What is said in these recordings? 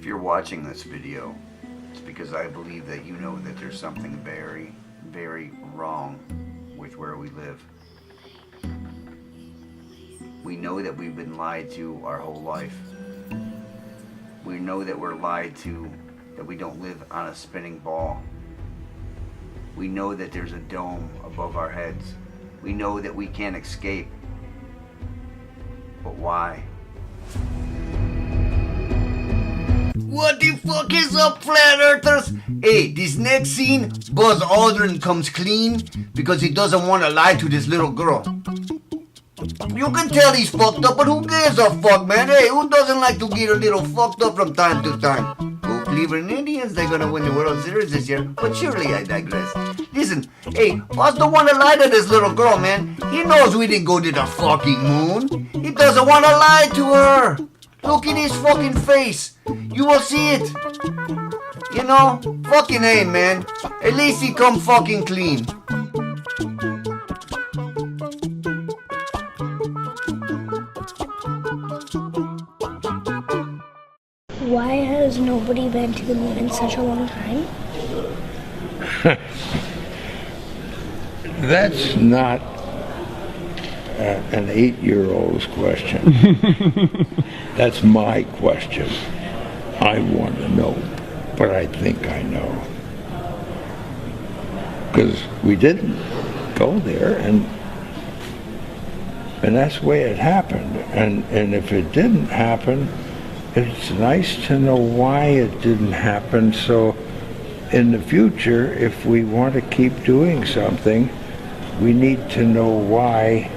If you're watching this video, it's because I believe that you know that there's something very, very wrong with where we live. We know that we've been lied to our whole life. We know that we're lied to, that we don't live on a spinning ball. We know that there's a dome above our heads. We know that we can't escape. But why? What the fuck is up, flat earthers? Hey, this next scene, Buzz Aldrin comes clean because he doesn't want to lie to this little girl. You can tell he's fucked up, but who gives a fuck, man? Hey, who doesn't like to get a little fucked up from time to time? Go Cleveland Indians, they're gonna win the World Series this year, but surely I digress. Listen, hey, what's the one to lie to this little girl, man? He knows we didn't go to the fucking moon. He doesn't want to lie to her. Look at his fucking face. You will see it. You know, fucking A, man. At least he come fucking clean. Why has nobody been to the moon in such a long time? That's not an 8-year-old's question. That's my question. I want to know, but I think I know. Because we didn't go there, and that's the way it happened. And if it didn't happen, it's nice to know why it didn't happen, so in the future, if we want to keep doing something, we need to know why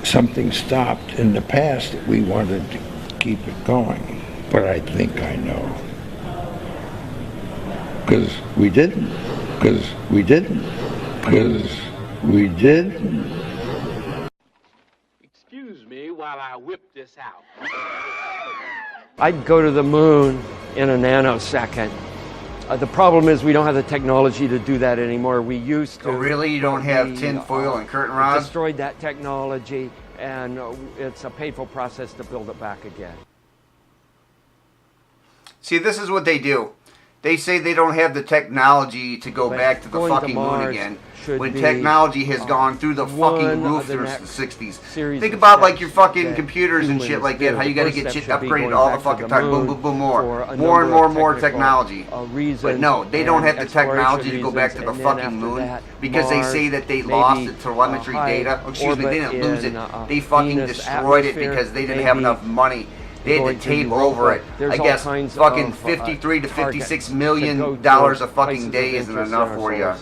something stopped in the past that we wanted to keep it going. But I think I know. Because we didn't. Because we didn't. Because we didn't. Excuse me while I whip this out. I'd go to the moon in a nanosecond. The problem is we don't have the technology to do that anymore. We used to. Oh, really? You don't have tin foil and curtain rods? Destroyed that technology, and it's a painful process to build it back again. See, this is what they do. They say they don't have the technology to go back to the fucking moon again. When technology has gone through the fucking roof through the 60s. Think about like your fucking computers and shit like that. How you gotta get shit upgraded all the fucking time. Boom, boom, boom, more. More and more technology. But no, they don't have the technology to go back to the fucking moon because they say that they lost the telemetry data. Excuse me, they didn't lose it. They fucking destroyed it because they didn't have enough money. They had to tape over it. I guess fucking 53 to 56 million dollars a fucking day isn't enough for you.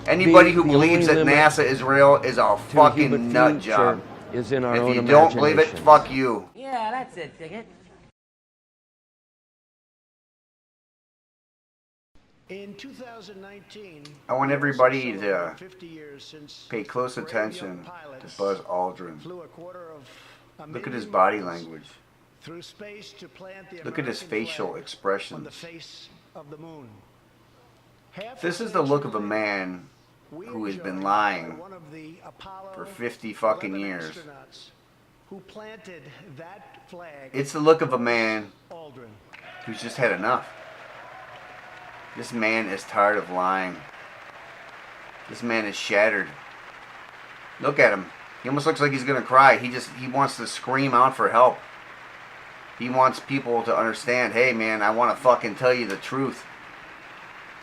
Anybody who believes that NASA is real is a fucking nut job. If you don't believe it, fuck you. Yeah, that's it, Ticket. In 2019, I want everybody to pay close attention to Buzz Aldrin. Look at his body language. Look at his facial expressions. This is the look of a man who has been lying for 50 fucking years. It's the look of a man who's just had enough. This man is tired of lying. This man is shattered. Look at him. He almost looks like he's gonna cry. He wants to scream out for help. He wants people to understand, hey man, I want to fucking tell you the truth.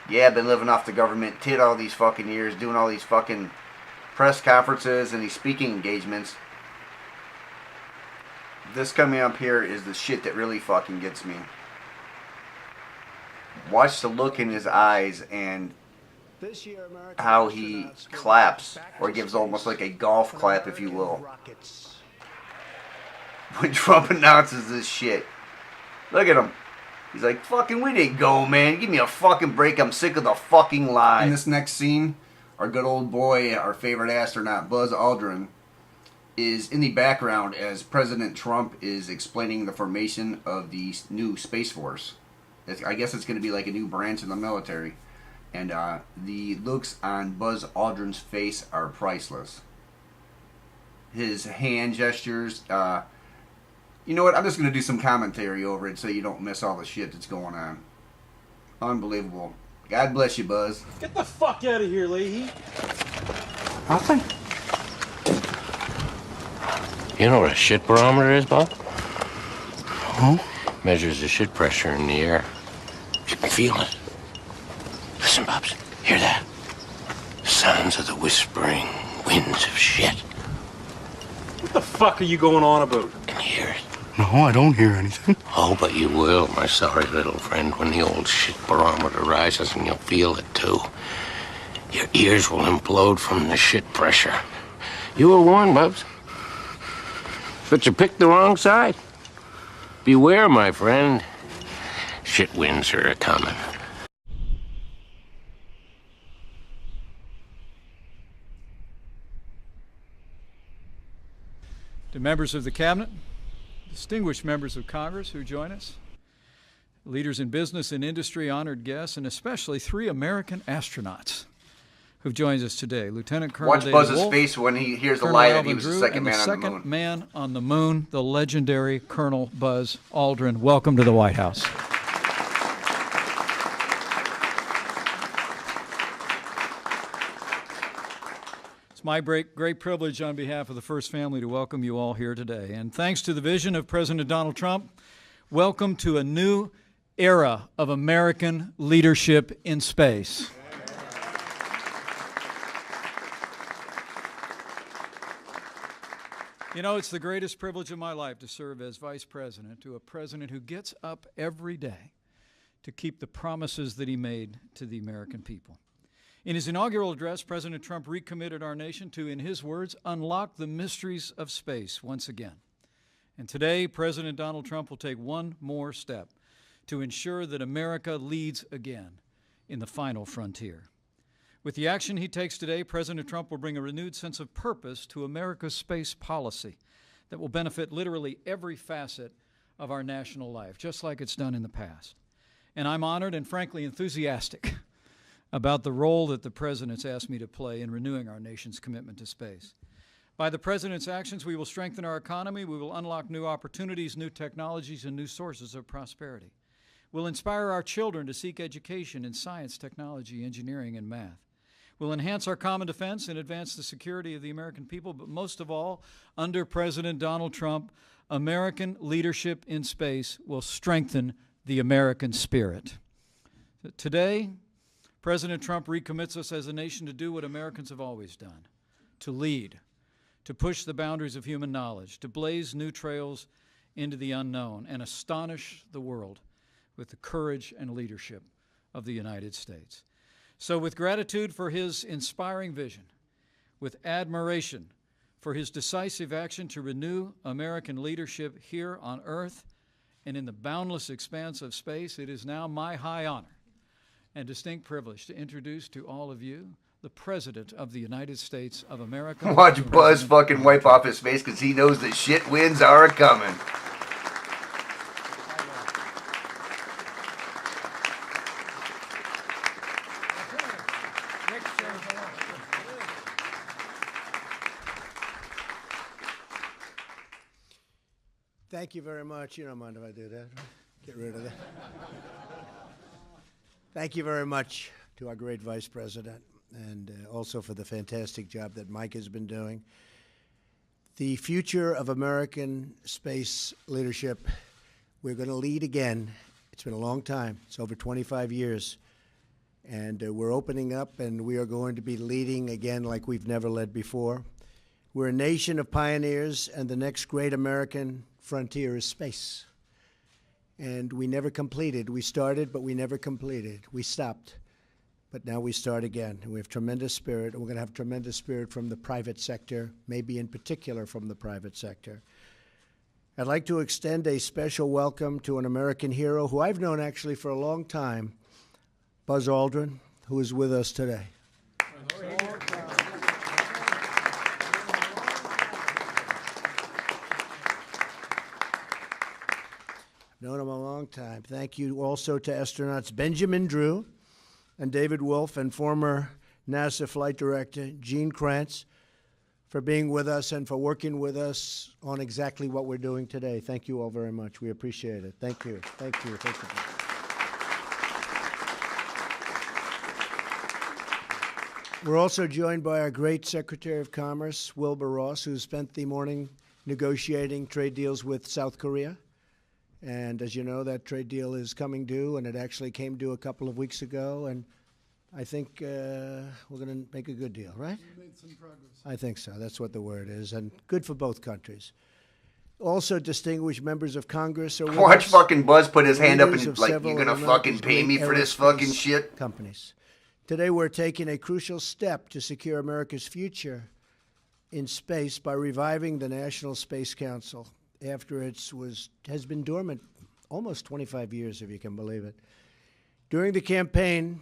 Yeah, I've been living off the government tit all these fucking years, doing all these fucking press conferences and these speaking engagements. This coming up here is the shit that really fucking gets me. Watch the look in his eyes and how he claps, or gives almost like a golf clap, if you will, when Trump announces this shit. Look at him. He's like, fucking, we didn't go, man. Give me a fucking break. I'm sick of the fucking lies. In this next scene, our good old boy, our favorite astronaut, Buzz Aldrin, is in the background as President Trump is explaining the formation of the new Space Force. I guess it's going to be like a new branch in the military. And the looks on Buzz Aldrin's face are priceless. His hand gestures, You know what? I'm just going to do some commentary over it so you don't miss all the shit that's going on. Unbelievable. God bless you, Buzz. Get the fuck out of here, Leahy. Nothing. You know what a shit barometer is, Bob? Huh? Measures the shit pressure in the air. You can feel it. Listen, Bubs. Hear that? The sounds of the whispering winds of shit. What the fuck are you going on about? Can you hear it? No, I don't hear anything. Oh, but you will, my sorry little friend, when the old shit barometer rises, and you'll feel it, too. Your ears will implode from the shit pressure. You were warned, Bubs. But you picked the wrong side. Beware, my friend. Shit winds are a-coming. To members of the Cabinet, distinguished members of Congress who join us, leaders in business and industry, honored guests, and especially 3 American astronauts who joins us today. Lieutenant Colonel Watch David Buzz's Wolf, face when he hears the Colonel lie that Alvin he was the Drew, second and man on the second moon. man on the moon, the legendary Colonel Buzz Aldrin. Welcome to the White House. It's my great privilege on behalf of the First Family to welcome you all here today. And thanks to the vision of President Donald Trump, welcome to a new era of American leadership in space. You know, it's the greatest privilege of my life to serve as Vice President to a president who gets up every day to keep the promises that he made to the American people. In his inaugural address, President Trump recommitted our nation to, in his words, unlock the mysteries of space once again. And today, President Donald Trump will take one more step to ensure that America leads again in the final frontier. With the action he takes today, President Trump will bring a renewed sense of purpose to America's space policy that will benefit literally every facet of our national life, just like it's done in the past. And I'm honored and frankly enthusiastic about the role that the President's asked me to play in renewing our nation's commitment to space. By the President's actions, we will strengthen our economy, we will unlock new opportunities, new technologies, and new sources of prosperity. We'll inspire our children to seek education in science, technology, engineering, and math. We'll enhance our common defense and advance the security of the American people, but most of all, under President Donald Trump, American leadership in space will strengthen the American spirit. Today, President Trump recommits us as a nation to do what Americans have always done, to lead, to push the boundaries of human knowledge, to blaze new trails into the unknown, and astonish the world with the courage and leadership of the United States. So with gratitude for his inspiring vision, with admiration for his decisive action to renew American leadership here on Earth and in the boundless expanse of space, it is now my high honor and distinct privilege to introduce to all of you the President of the United States of America. Watch Buzz fucking wipe off his face because he knows that shit winds are a-coming. Thank you very much. You don't mind if I do that? Get rid of that. Thank you very much to our great Vice President and also for the fantastic job that Mike has been doing. The future of American space leadership, we're going to lead again. It's been a long time. It's over 25 years. And we're opening up, and we are going to be leading again like we've never led before. We're a nation of pioneers, and the next great American frontier is space. And we never completed. We started, but we never completed. We stopped, but now we start again. And we have tremendous spirit, and we're going to have tremendous spirit from the private sector, maybe in particular from the private sector. I'd like to extend a special welcome to an American hero who I've known actually for a long time, Buzz Aldrin, who is with us today. Known him a long time. Thank you also to astronauts Benjamin Drew and David Wolf and former NASA flight director Gene Kranz for being with us and for working with us on exactly what we're doing today. Thank you all very much. We appreciate it. Thank you. Thank you. Thank you. We're also joined by our great Secretary of Commerce, Wilbur Ross, who spent the morning negotiating trade deals with South Korea. And as you know, that trade deal is coming due, and it actually came due a couple of weeks ago. And I think we're going to make a good deal, right? We made some progress. I think so. That's what the word is, and good for both countries. Also, distinguished members of Congress are with Watch us, fucking Buzz put his hand up leaders and of like, several you're gonna of fucking America's pay me great for this aerospace fucking shit? companies. Today, we're taking a crucial step to secure America's future in space by reviving the National Space Council after it has been dormant almost 25 years, if you can believe it. During the campaign,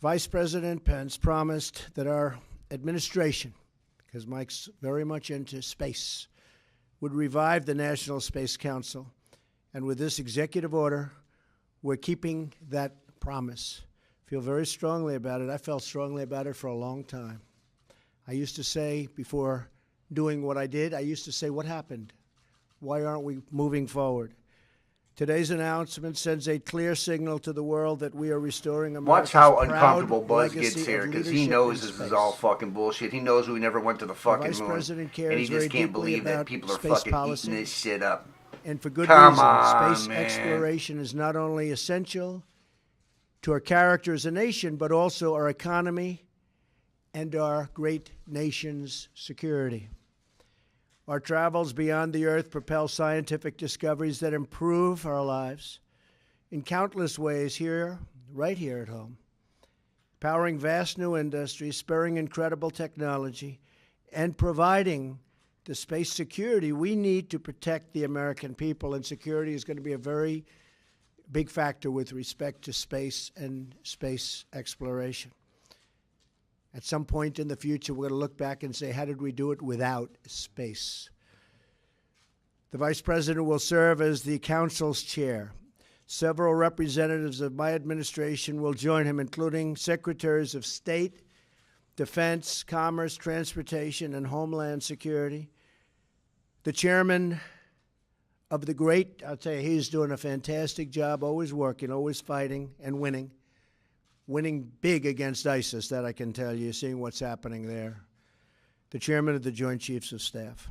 Vice President Pence promised that our administration, because Mike's very much into space, would revive the National Space Council. And with this executive order, we're keeping that promise. Feel very strongly about it. I felt strongly about it for a long time. I used to say, before doing what I did, I used to say, what happened? Why aren't we moving forward? Today's announcement sends a clear signal to the world that we are restoring America's Watch how proud uncomfortable Buzz legacy gets here, of because he leadership knows in this space. is all fucking bullshit. He knows we never went to the fucking Vice moon, President cares and he very just can't deeply believe that about people are space fucking policy. eating this shit up. And for good Come reason. on, Space man. exploration is not only essential to our character as a nation, but also our economy and our great nation's security. Our travels beyond the Earth propel scientific discoveries that improve our lives in countless ways here, right here at home, powering vast new industries, spurring incredible technology, and providing the space security we need to protect the American people. And security is going to be a very big factor with respect to space and space exploration. At some point in the future, we're going to look back and say, how did we do it without space? The Vice President will serve as the Council's chair. Several representatives of my administration will join him, including Secretaries of State, Defense, Commerce, Transportation, and Homeland Security. The chairman of the great, I'll tell you, he's doing a fantastic job, always working, always fighting and winning. Winning big against ISIS, that I can tell you, seeing what's happening there. The chairman of the Joint Chiefs of Staff.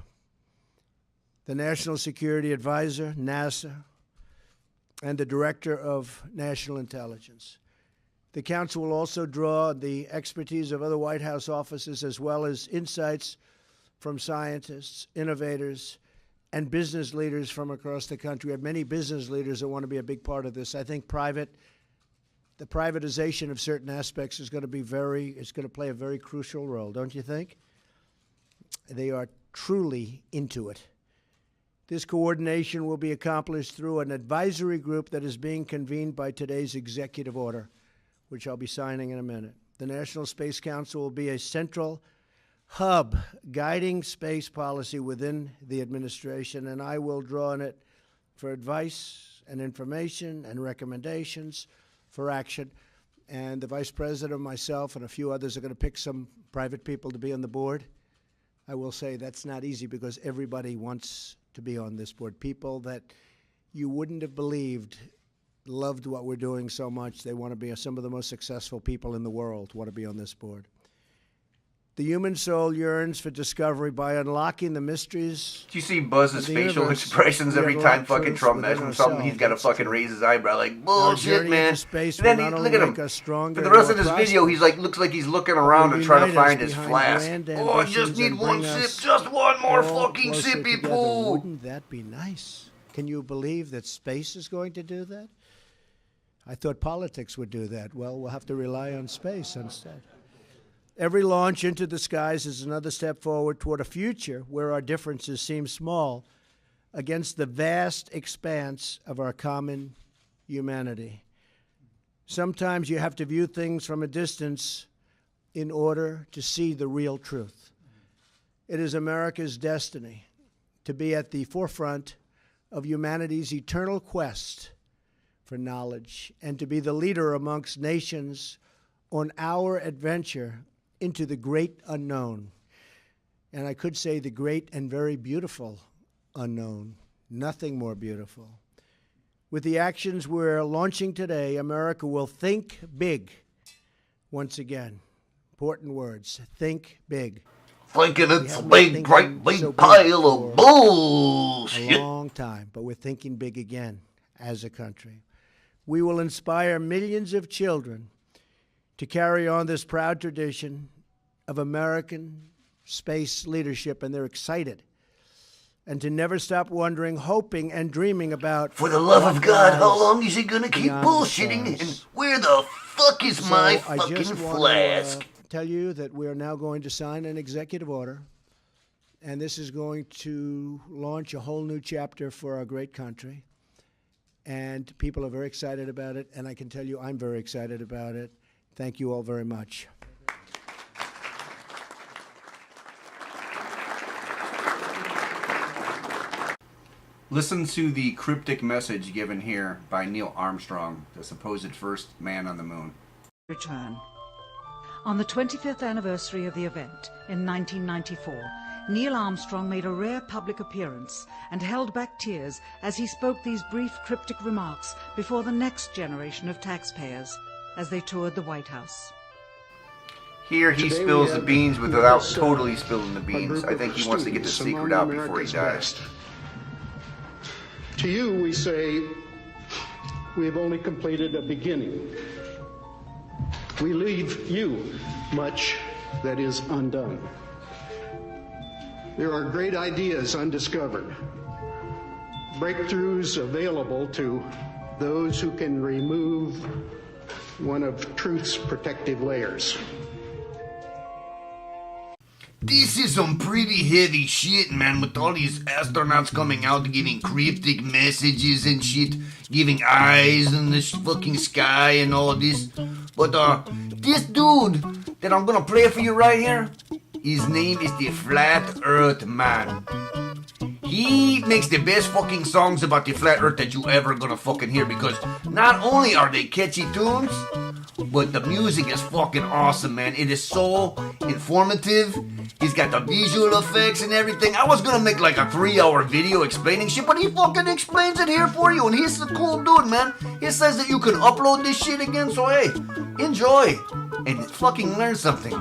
The National Security Advisor, NASA, and the Director of National Intelligence. The Council will also draw the expertise of other White House offices as well as insights from scientists, innovators, and business leaders from across the country. We have many business leaders that want to be a big part of this. I think the privatization of certain aspects is going to play a very crucial role, don't you think? They are truly into it. This coordination will be accomplished through an advisory group that is being convened by today's executive order, which I'll be signing in a minute. The National Space Council will be a central hub guiding space policy within the administration, and I will draw on it for advice and information and recommendations for action. And the Vice President, myself, and a few others are going to pick some private people to be on the board. I will say that's not easy because everybody wants to be on this board. People that you wouldn't have believed loved what we're doing so much. They want to be some of the most successful people in the world want to be on this board. The human soul yearns for discovery. By unlocking the mysteries. Do you see Buzz's facial expressions every time fucking Trump mentions something? He's got to fucking raise his eyebrow like, bullshit, man. And then look at him. For the rest of this video, he's like, looks like he's looking around to try to find his flask. Oh, I just need one sip. Just one more fucking sippy pool. Wouldn't that be nice? Can you believe that space is going to do that? I thought politics would do that. Well, we'll have to rely on space instead. Every launch into the skies is another step forward toward a future where our differences seem small against the vast expanse of our common humanity. Sometimes you have to view things from a distance in order to see the real truth. It is America's destiny to be at the forefront of humanity's eternal quest for knowledge and to be the leader amongst nations on our adventure into the great unknown. and I could say the great and very beautiful unknown. Nothing more beautiful. With the actions we're launching today, America will think big. Once again, important words, think big. Thinking it's a big, great, big pile of bullshit. A long time, but we're thinking big again as a country. We will inspire millions of children to carry on this proud tradition of American space leadership, and they're excited. And to never stop wondering, hoping, and dreaming about... For the love of God, how long is he gonna keep bullshitting? And where the fuck is my fucking flask? Tell you that we're now going to sign an executive order, and this is going to launch a whole new chapter for our great country. And people are very excited about it, and I can tell you I'm very excited about it. Thank you all very much. Listen to the cryptic message given here by Neil Armstrong, the supposed first man on the moon. Return. On the 25th anniversary of the event in 1994, Neil Armstrong made a rare public appearance and held back tears as he spoke these brief cryptic remarks before the next generation of taxpayers as they toured the White House. Here he spills the beans without totally spilling the beans. I think he wants to get the secret out before he dies. To you, we say, we have only completed a beginning. We leave you much that is undone. There are great ideas undiscovered, breakthroughs available to those who can remove one of truth's protective layers. This is some pretty heavy shit, man, with all these astronauts coming out giving cryptic messages and shit, giving eyes in the fucking sky and all this. But, this dude that I'm gonna play for you right here, his name is the Flat Earth Man. He makes the best fucking songs about the flat earth that you ever gonna fucking hear, because not only are they catchy tunes, but the music is fucking awesome, man. It is so informative. He's got the visual effects and everything. I was gonna make like a 3-hour video explaining shit, but he fucking explains it here for you, and he's a cool dude, man. He says that you can upload this shit again, so hey, enjoy and fucking learn something.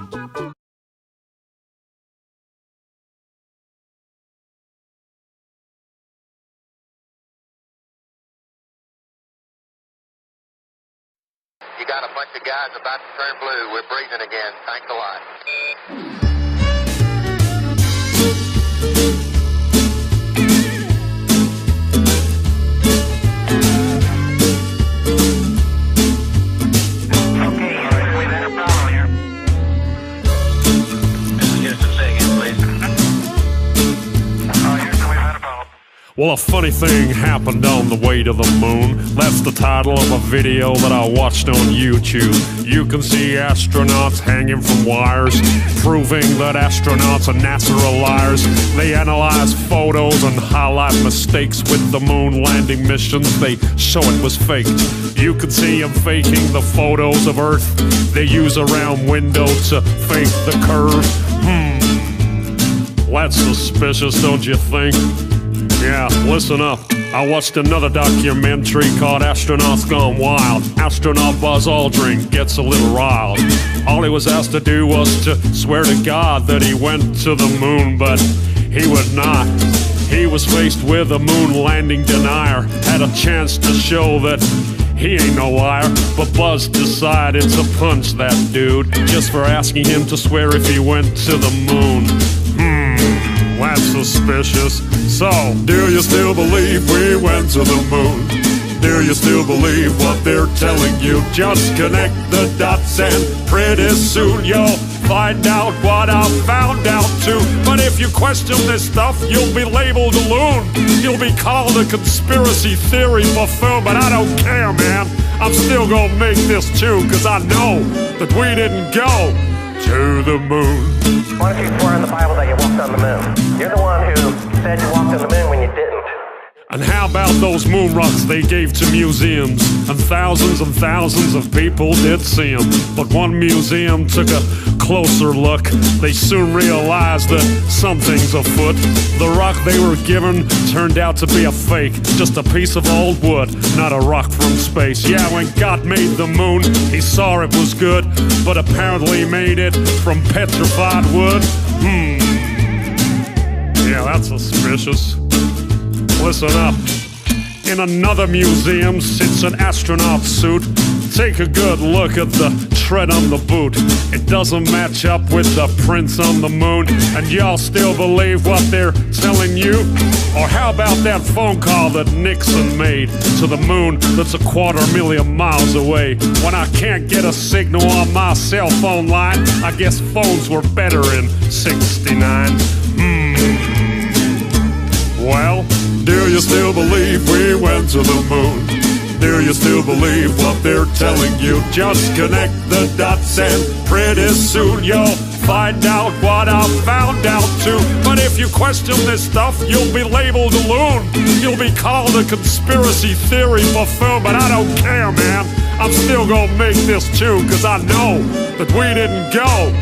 You got a bunch of guys about to turn blue. We're breathing again. Thanks a lot. Well, a funny thing happened on the way to the moon. That's the title of a video that I watched on YouTube. You can see astronauts hanging from wires, proving that astronauts and NASA are liars. They analyze photos and highlight mistakes with the moon landing missions. They show it was faked. You can see them faking the photos of Earth. They use a round window to fake the curve. That's suspicious, don't you think? Yeah, listen up. I watched another documentary called Astronauts Gone Wild. Astronaut Buzz Aldrin gets a little riled. All he was asked to do was to swear to God that he went to the moon, but he would not. He was faced with a moon landing denier. Had a chance to show that he ain't no liar, but Buzz decided to punch that dude just for asking him to swear if he went to the moon. That's suspicious. So, do you still believe we went to the moon? Do you still believe what they're telling you? Just connect the dots and pretty soon you'll find out what I found out too. But if you question this stuff, you'll be labeled a loon. You'll be called a conspiracy theory buffoon, but I don't care, man. I'm still gonna make this too, cause I know that we didn't go to the moon. Why don't you swear in the Bible that you walked on the moon? You're the one who said you walked on the moon when you didn't. And how about those moon rocks they gave to museums? And thousands of people did see them. But one museum took a closer look. They soon realized that something's afoot. The rock they were given turned out to be a fake. Just a piece of old wood, not a rock from space. Yeah, when God made the moon, he saw it was good, but apparently made it from petrified wood. Yeah, that's suspicious. Listen up. In another museum sits an astronaut suit. Take a good look at the tread on the boot. It doesn't match up with the prints on the moon. And y'all still believe what they're telling you? Or how about that phone call that Nixon made to the moon that's 250,000 miles away? When I can't get a signal on my cell phone line, I guess phones were better in '69. Well, do you still believe we went to the moon? Do you still believe what they're telling you? Just connect the dots and pretty soon you'll find out what I found out too. But if you question this stuff, you'll be labeled a loon. You'll be called a conspiracy theory buffoon, but I don't care, man. I'm still gonna make this tune, cause I know that we didn't go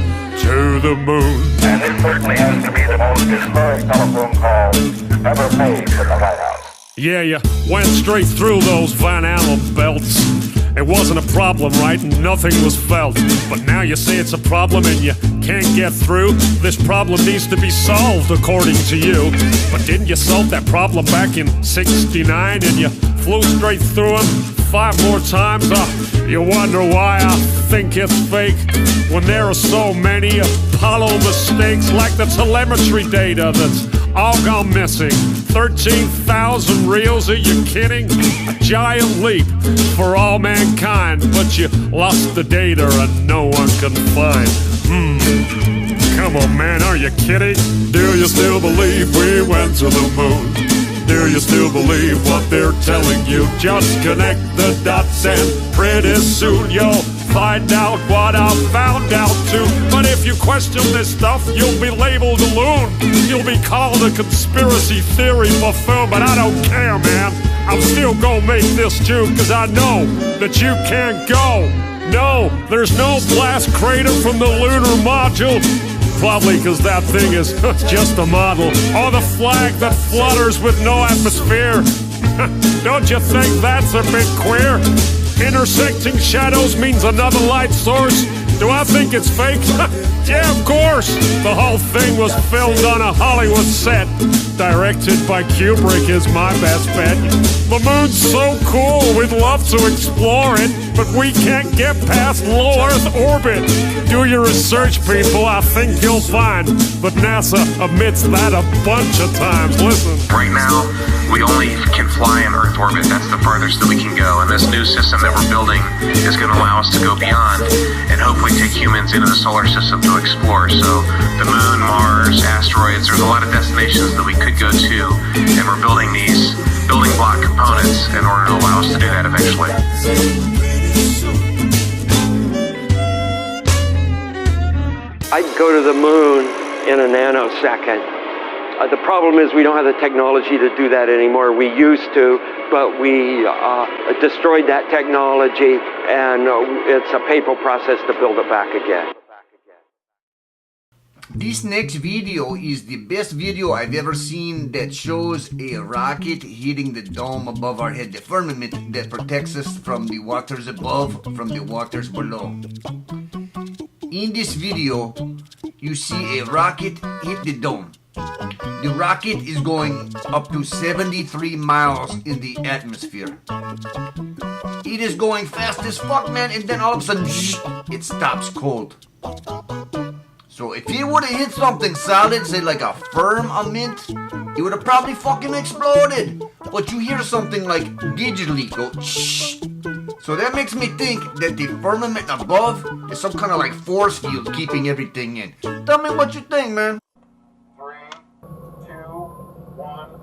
to the moon. And it certainly has to be the most historic telephone call ever made in the White House. Yeah, you went straight through those Van Allen belts. It wasn't a problem, right? Nothing was felt. But now you say it's a problem and you can't get through. This problem needs to be solved, according to you. But didn't you solve that problem back in '69 and you flew straight through them 5 more times? You wonder why I think it's fake when there are so many Apollo mistakes, like the telemetry data that's all gone missing. 13,000 reels, are you kidding? A giant leap for all mankind, but you lost the data and no one can find. Come on, man, are you kidding? Do you still believe we went to the moon? Do you still believe what they're telling you? Just connect the dots and pretty soon you'll find out what I found out too. But if you question this stuff, you'll be labeled a loon. You'll be called a conspiracy theory buffoon, but I don't care, man. I'm still gonna make this tune, cause I know that you can't go. No, there's no blast crater from the lunar module. Probably because that thing is just a model. Or the flag that flutters with no atmosphere. Don't you think that's a bit queer? Intersecting shadows means another light source. Do I think it's fake? Yeah, of course. The whole thing was filmed on a Hollywood set. Directed by Kubrick is my best bet. The moon's so cool, we'd love to explore it, but we can't get past low Earth orbit. Do your research, people, I think you'll find. But NASA admits that a bunch of times. Listen. Right now, we only can fly in Earth orbit. That's the farthest that we can go. And this new system that we're building is going to allow us to go beyond and hopefully take humans into the solar system to explore. So the moon, Mars, asteroids, there's a lot of destinations that we could go to, and we're building these building block components in order to allow us to do that eventually. I'd go to the moon in a nanosecond. The problem is we don't have the technology to do that anymore. We used to, but we destroyed that technology, and it's a painful process to build it back again. This next video is the best video I've ever seen that shows a rocket hitting the dome above our head, the firmament that protects us from the waters above, from the waters below. In this video, you see a rocket hit the dome. The rocket is going up to 73 miles in the atmosphere. It is going fast as fuck, man, and then all of a sudden, it stops cold. So if it would have hit something solid, say like a firmament, it would have probably fucking exploded. But you hear something like digitally go shh. So that makes me think that the firmament above is some kind of like force field keeping everything in. Tell me what you think, man. 3, 2, 1.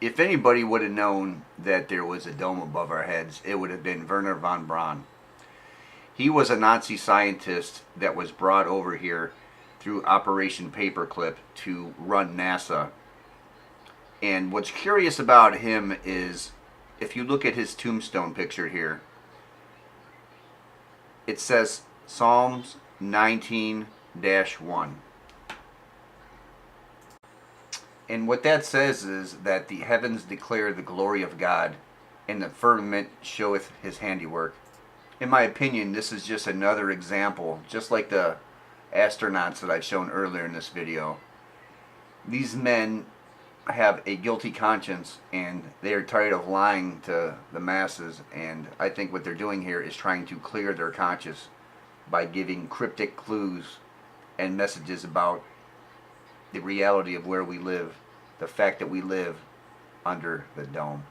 If anybody would have known that there was a dome above our heads, it would have been Werner von Braun. He was a Nazi scientist that was brought over here through Operation Paperclip to run NASA. And what's curious about him is, if you look at his tombstone picture here, it says Psalms 19-1. And what that says is that the heavens declare the glory of God, and the firmament showeth his handiwork. In my opinion, this is just another example, just like the astronauts that I've shown earlier in this video. These men have a guilty conscience, and they are tired of lying to the masses, and I think what they're doing here is trying to clear their conscience by giving cryptic clues and messages about the reality of where we live, the fact that we live under the dome.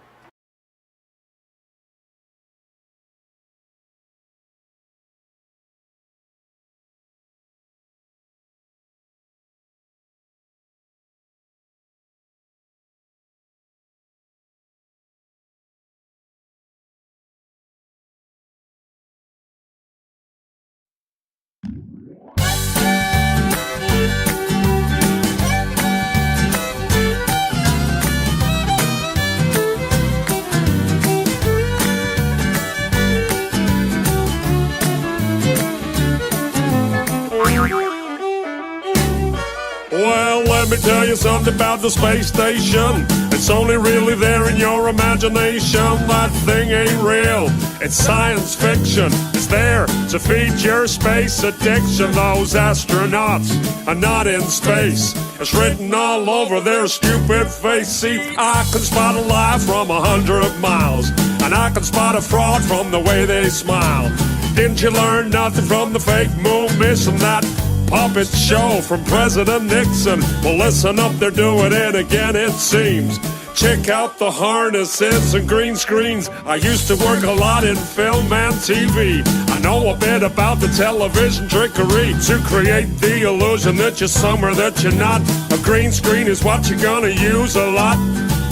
Well, let me tell you something about the space station. It's only really there in your imagination. That thing ain't real, it's science fiction. It's there to feed your space addiction. Those astronauts are not in space. It's written all over their stupid face. See, I can spot a lie from 100 miles, and I can spot a fraud from the way they smile. Didn't you learn nothing from the fake moon mission? That puppet show from President Nixon. Well, listen up, they're doing it again, it seems. Check out the harnesses and green screens. I used to work a lot in film and TV. I know a bit about the television trickery to create the illusion that you're somewhere that you're not. A green screen is what you're gonna use a lot.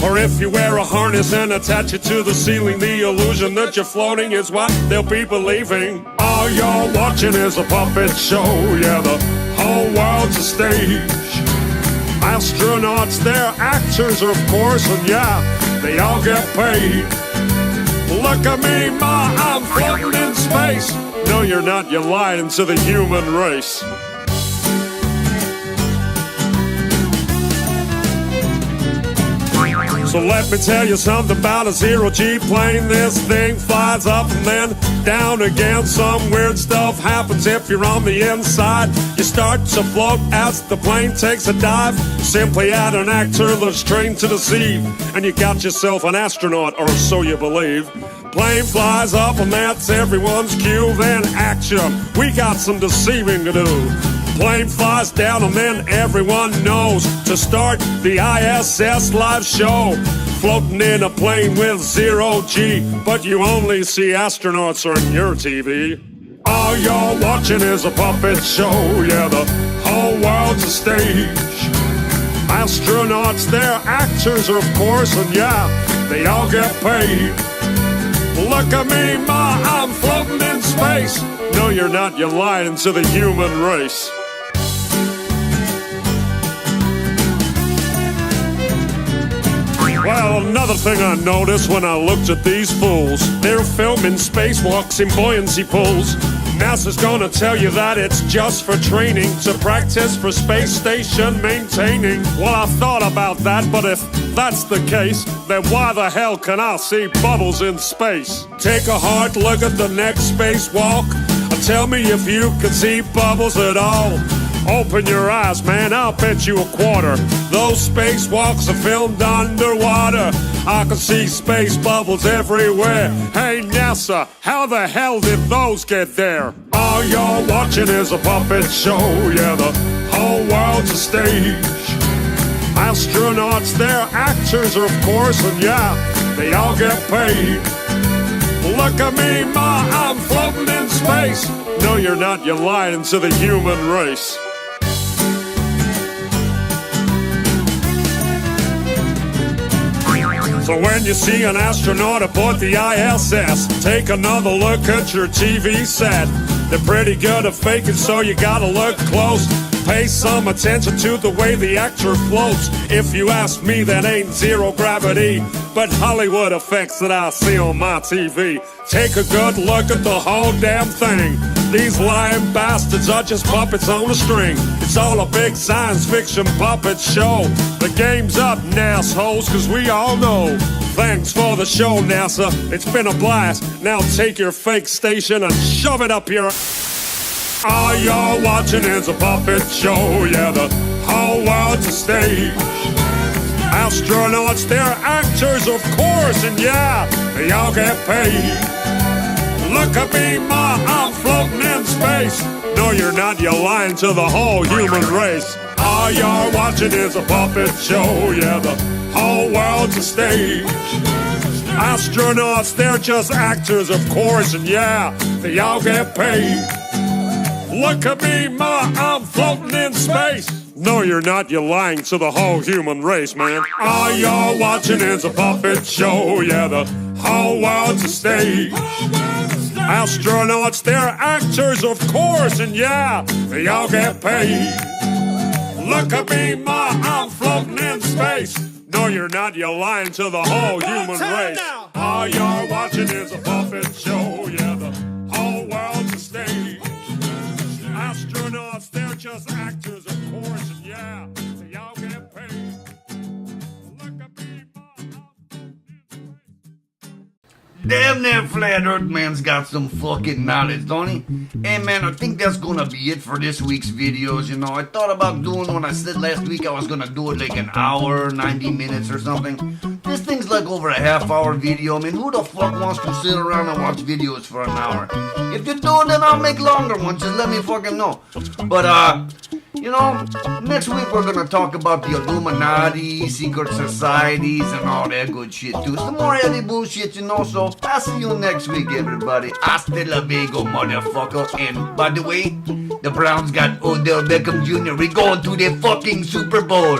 Or if you wear a harness and attach it to the ceiling, the illusion that you're floating is what they'll be believing. All you're watching is a puppet show, yeah, the whole world's a stage. Astronauts, they're actors, of course, and yeah, they all get paid. Look at me, ma, I'm floating in space. No, you're not, you're lying to the human race. So let me tell you something about a zero-G plane. This thing flies up and then down again. Some weird stuff happens if you're on the inside. You start to float as the plane takes a dive. Simply add an actor that's trained to deceive, and you got yourself an astronaut, or so you believe. Plane flies up and that's everyone's cue. Then action, we got some deceiving to do. Plane flies down and then everyone knows to start the ISS live show. Floating in a plane with zero-G, but you only see astronauts on your TV. All you're watching is a puppet show, yeah, the whole world's a stage. Astronauts, they're actors, of course, and yeah, they all get paid. Look at me, ma, I'm floating in space. No, you're not, you're lying to the human race. Well, another thing I noticed when I looked at these fools, they're filming spacewalks in buoyancy pools. NASA's gonna tell you that it's just for training, to practice for space station maintaining. Well, I've thought about that, but if that's the case, then why the hell can I see bubbles in space? Take a hard look at the next spacewalk. Tell me if you can see bubbles at all. Open your eyes, man, I'll bet you a quarter. Those spacewalks are filmed underwater. I can see space bubbles everywhere. Hey, NASA, how the hell did those get there? All you're watching is a puppet show, yeah, the whole world's a stage. Astronauts, they're actors, of course, and yeah, they all get paid. Look at me, ma, I'm floating in space. No, you're not, you're lying to the human race. So when you see an astronaut aboard the ISS, take another look at your TV set. They're pretty good at faking, so you gotta look close. Pay some attention to the way the actor floats. If you ask me, that ain't zero gravity, but Hollywood effects that I see on my TV. Take a good look at the whole damn thing. These lying bastards are just puppets on a string. It's all a big science fiction puppet show. The game's up, assholes, cause we all know. Thanks for the show, NASA. It's been a blast. Now take your fake station and shove it up your... All you're watching is a puppet show. Yeah, the whole world's a stage. Astronauts, they're actors, of course, and yeah, they all get paid. Look at me, ma, I'm floating in space. No, you're not, you're lying to the whole human race. All you're watching is a puppet show. Yeah, the whole world's a stage. Astronauts, they're just actors, of course, and yeah, they all get paid. Look at me, ma, I'm floating in space. No, you're not, you're lying to the whole human race, man. All you're watching is a puppet show. Yeah, the whole world's a stage. Astronauts, they're actors, of course, and yeah, they all get paid. Look at me, ma, I'm floating in space. No, you're not, you're lying to the whole human race. All you're watching is a puppet show. Yeah, the whole world's a stage. Astronauts, they're just actors, of course, and yeah, they all get paid. Look at me, Damn, that flat earth man's got some fucking knowledge, don't he? Hey man, I think that's gonna be it for this week's videos, you know. I thought about doing what I said last week, I was gonna do it like an hour, 90 minutes or something. This thing's like over a half-hour video. I mean, who the fuck wants to sit around and watch videos for an hour? If you do, then I'll make longer ones, just let me fucking know. But, you know, next week we're gonna talk about the Illuminati, secret societies, and all that good shit too. Some more heavy bullshit, you know, so I'll see you next week, everybody. Hasta luego, motherfucker. And, by the way, the Browns got Odell Beckham Jr. We're going to the fucking Super Bowl.